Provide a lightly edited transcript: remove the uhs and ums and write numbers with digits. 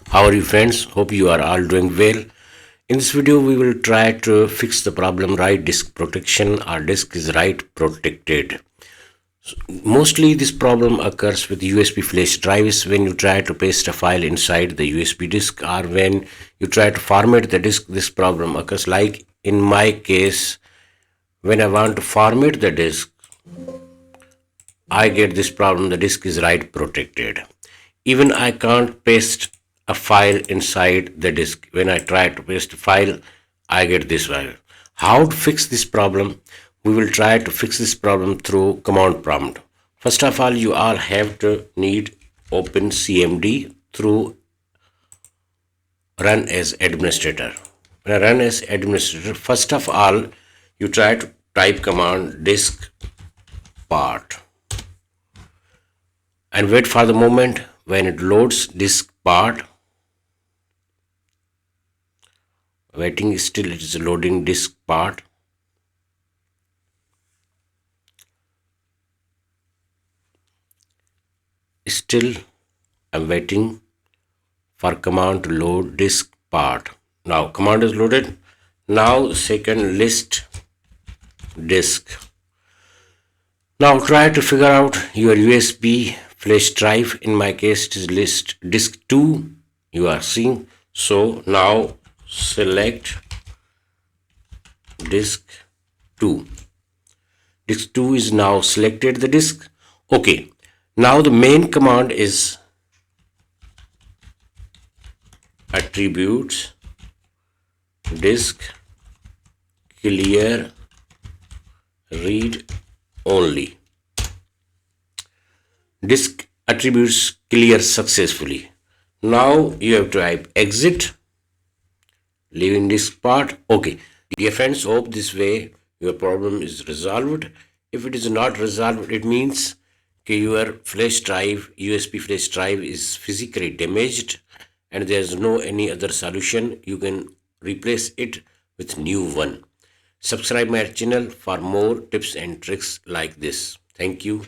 How are you friends? Hope you are all doing well. In this video we will try to fix the problem right disk protection. Our disk is right protected. Mostly this problem occurs with USB flash drives when you try to paste a file inside the USB disk or when you try to format the disk. This problem occurs, like in my case. When I want to format the disk, I get this problem: the disk is write protected. Even I can't paste a file inside the disk. When I try to paste a file, I get this file. How to fix this problem? We will try to fix this problem through command prompt. First of all, you all have to need open CMD through run as administrator. When I run as administrator, first of all, you try to type command disk part and wait for the moment when it loads disk part. Waiting, still it is loading disk part. Still I'm waiting for command to load disk part. Now command is loaded. Now second, list disk. Now try to figure out your USB flash drive. In my case it is list disk 2 you are seeing. So now select disk 2. Disk 2 is now selected the disk. Okay, now the main command is attributes disk clear read only. Disk attributes clear successfully. Now you have to type exit, leaving disk part. Okay, dear friends, hope this way your problem is resolved. If it is not resolved, it means your flash drive, USB flash drive, is physically damaged and there is no any other solution. You can replace it with new one. Subscribe my channel for more tips and tricks like this. Thank you.